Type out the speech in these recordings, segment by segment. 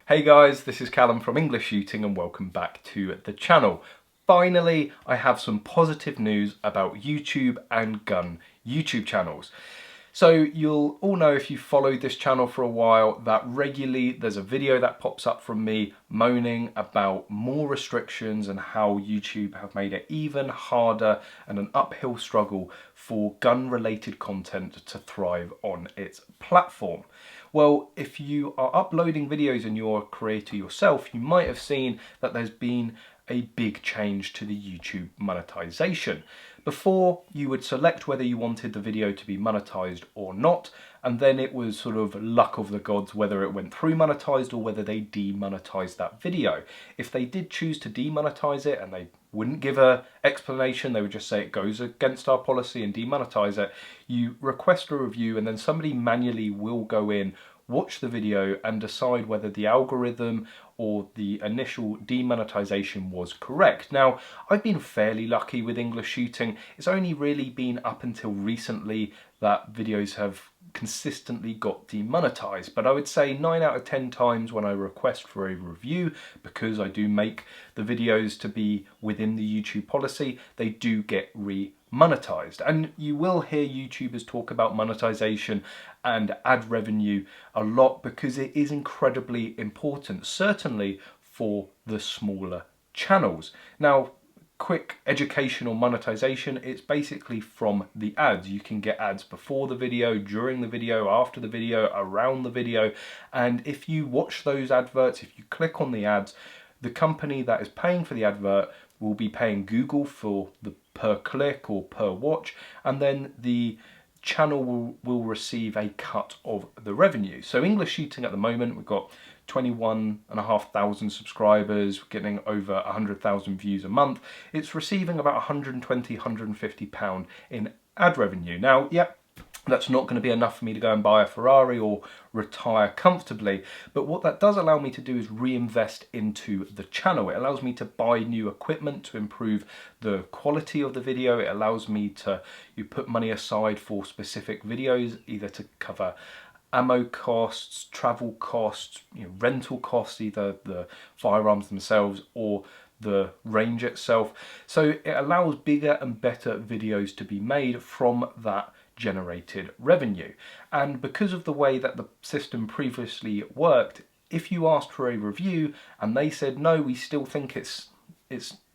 Hey guys, this is Callum from EnglishShooting and welcome back to the channel. Finally, I have some positive news about YouTube and gun YouTube channels. So you'll all know if you followed this channel for a while that regularly there's a video that pops up from me moaning about more restrictions and how YouTube have made it even harder and an uphill struggle for gun-related content to thrive on its platform. Well, if you are uploading videos and you're a creator yourself, you might have seen that there's been a big change to the YouTube monetization. Before, you would select whether you wanted the video to be monetized or not, and then it was sort of luck of the gods whether it went through monetized or whether they demonetized that video. If they did choose to demonetize it and they wouldn't give an explanation, they would just say it goes against our policy and demonetize it, you request a review and then somebody manually will go in, watch the video and decide whether the algorithm or the initial demonetization was correct. Now, I've been fairly lucky with EnglishShooting. It's only really been up until recently that videos have consistently got demonetized, but I would say 9 out of 10 times when I request for a review, because I do make the videos to be within the YouTube policy, they do get monetized. And you will hear YouTubers talk about monetization and ad revenue a lot because it is incredibly important, certainly for the smaller channels. Now, quick educational monetization, it's basically from the ads. You can get ads before the video, during the video, after the video, around the video, and if you watch those adverts, if you click on the ads, the company that is paying for the advert will be paying Google for the per click or per watch, and then the channel will receive a cut of the revenue. So EnglishShooting at the moment, we've got 21,500 subscribers, getting over 100,000 views a month. It's receiving about 120, 150 pound in ad revenue. Now, yep, that's not going to be enough for me to go and buy a Ferrari or retire comfortably, but what that does allow me to do is reinvest into the channel. It allows me to buy new equipment to improve the quality of the video. It allows me to put money aside for specific videos, either to cover ammo costs, travel costs, rental costs, either the firearms themselves or the range itself. So it allows bigger and better videos to be made from that generated revenue. And because of the way that the system previously worked, if you asked for a review and they said no, we still think it's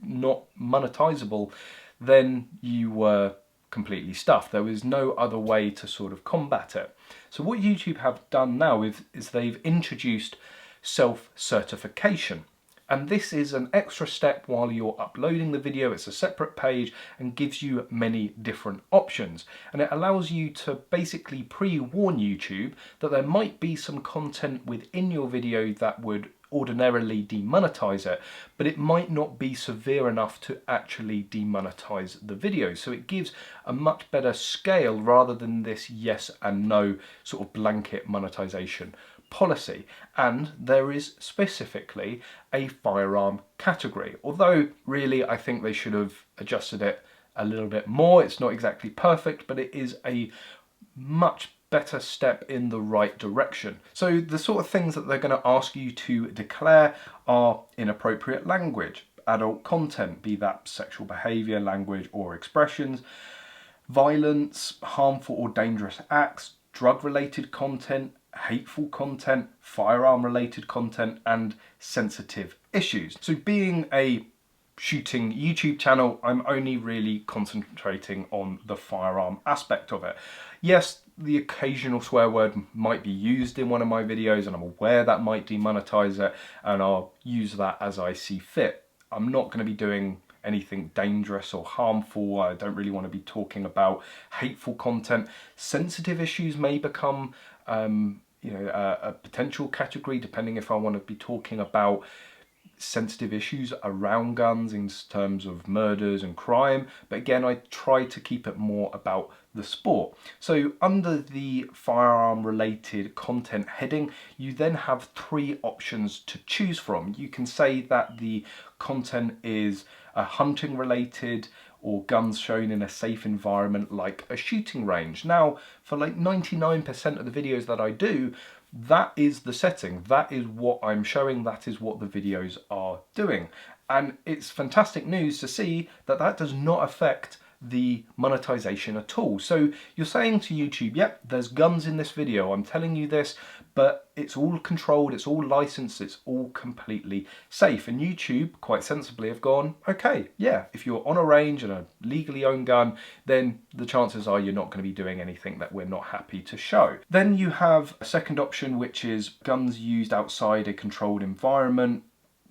not monetizable, then you were completely stuffed. There was no other way to sort of combat it. So what YouTube have done now is they've introduced self-certification. And this is an extra step while you're uploading the video. It's a separate page and gives you many different options. And it allows you to basically pre-warn YouTube that there might be some content within your video that would ordinarily demonetize it, but it might not be severe enough to actually demonetize the video. So it gives a much better scale rather than this yes and no sort of blanket monetization policy. And there is specifically a firearm category, although really I think they should have adjusted it a little bit more. It's not exactly perfect, but it is a much better step in the right direction. So the sort of things that they're going to ask you to declare are inappropriate language, adult content, be that sexual behavior, language or expressions, violence, harmful or dangerous acts, drug-related content, hateful content, firearm-related content, and sensitive issues. So being a shooting YouTube channel, I'm only really concentrating on the firearm aspect of it. Yes, the occasional swear word might be used in one of my videos and I'm aware that might demonetize it, and I'll use that as I see fit. I'm not going to be doing anything dangerous or harmful. I don't really want to be talking about hateful content. Sensitive issues may become a potential category, depending if I want to be talking about sensitive issues around guns in terms of murders and crime, but again I try to keep it more about the sport. So under the firearm related content heading, you then have 3 options to choose from. You can say that the content is hunting related or guns shown in a safe environment like a shooting range. Now, for like 99% of the videos that I do, That is the setting, that is what I'm showing, that is what the videos are doing. And it's fantastic news to see that that does not affect the monetization at all. So you're saying to YouTube, yep, there's guns in this video, I'm telling you this, but it's all controlled, it's all licensed, it's all completely safe. And YouTube, quite sensibly, have gone, okay, yeah, if you're on a range and a legally owned gun, then the chances are you're not going to be doing anything that we're not happy to show. Then you have a second option, which is guns used outside a controlled environment,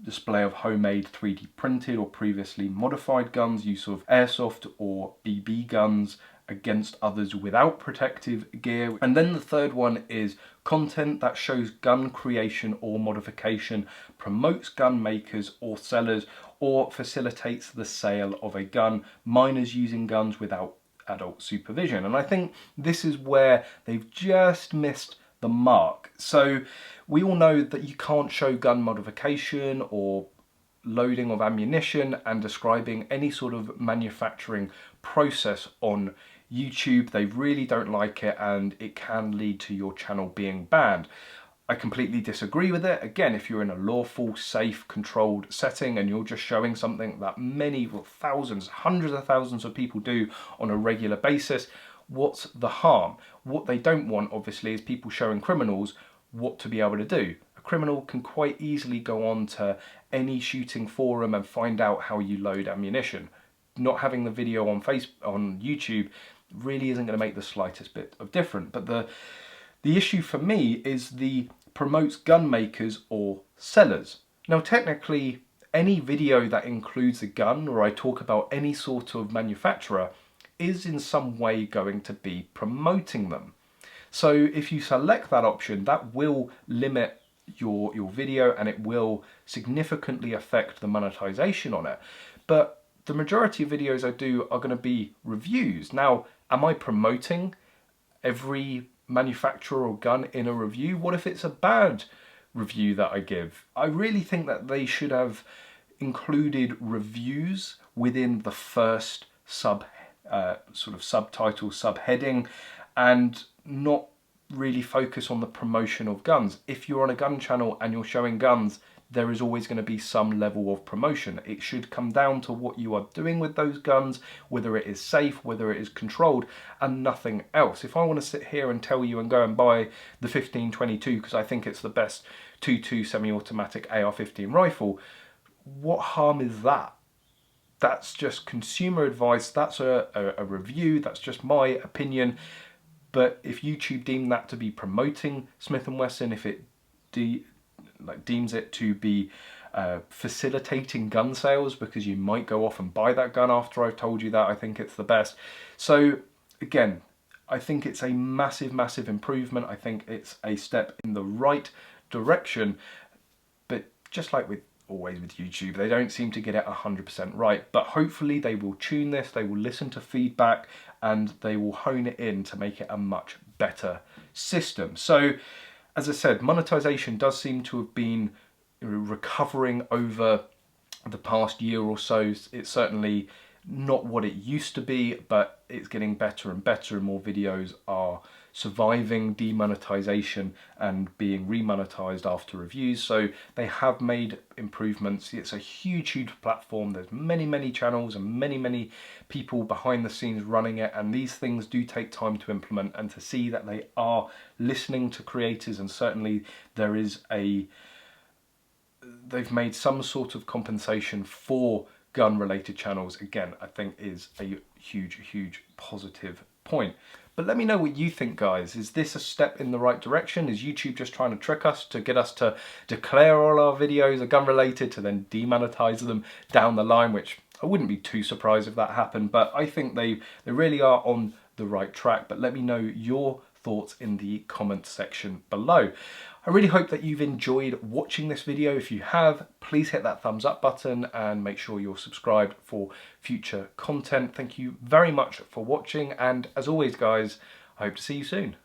display of homemade 3D printed or previously modified guns, use of airsoft or BB guns against others without protective gear. And then the third one is content that shows gun creation or modification, promotes gun makers or sellers, or facilitates the sale of a gun, minors using guns without adult supervision. And I think this is where they've just missed the mark. So we all know that you can't show gun modification or loading of ammunition and describing any sort of manufacturing process on YouTube. They really don't like it, and it can lead to your channel being banned. I completely disagree with it. Again, if you're in a lawful, safe, controlled setting and you're just showing something that many, well, thousands, hundreds of thousands of people do on a regular basis, what's the harm? What they don't want, obviously, is people showing criminals what to be able to do. A criminal can quite easily go on to any shooting forum and find out how you load ammunition. Not having the video on YouTube really isn't going to make the slightest bit of difference. But the issue for me is the promotes gun makers or sellers. Now, technically, any video that includes a gun, or I talk about any sort of manufacturer, is in some way going to be promoting them. So if you select that option, that will limit your video, and it will significantly affect the monetization on it. But the majority of videos I do are going to be reviews. Now, am I promoting every manufacturer or gun in a review? What if it's a bad review that I give? I really think that they should have included reviews within the first sort of subtitle, subheading, and not really focus on the promotion of guns. If you're on a gun channel and you're showing guns, there is always going to be some level of promotion. It should come down to what you are doing with those guns, whether it is safe, whether it is controlled, and nothing else. If I want to sit here and tell you and go and buy the 1522 because I think it's the best 2.2 semi-automatic AR-15 rifle, what harm is that? That's just consumer advice, that's a review, that's just my opinion. But if YouTube deem that to be promoting Smith & Wesson, if it deems it to be facilitating gun sales because you might go off and buy that gun after I've told you that I think it's the best. So again, I think it's a massive, massive improvement. I think it's a step in the right direction. But just like with always with YouTube, they don't seem to get it 100% right. But hopefully they will tune this, they will listen to feedback, and they will hone it in to make it a much better system. So as I said, monetization does seem to have been recovering over the past year or so. It's certainly not what it used to be, but it's getting better and better, and more videos are surviving demonetization and being remonetized after reviews. So they have made improvements. It's a huge, huge platform. There's many, many channels and many, many people behind the scenes running it, and these things do take time to implement, and to see that they are listening to creators, and certainly there is they've made some sort of compensation for gun related channels, again, I think is a huge, huge positive point. But let me know what you think, guys. Is this a step in the right direction? Is YouTube just trying to trick us to get us to declare all our videos are gun related to then demonetize them down the line, which I wouldn't be too surprised if that happened, but I think they really are on the right track. But let me know your thoughts in the comment section below. I really hope that you've enjoyed watching this video. If you have, please hit that thumbs up button and make sure you're subscribed for future content. Thank you very much for watching, and as always, guys, I hope to see you soon.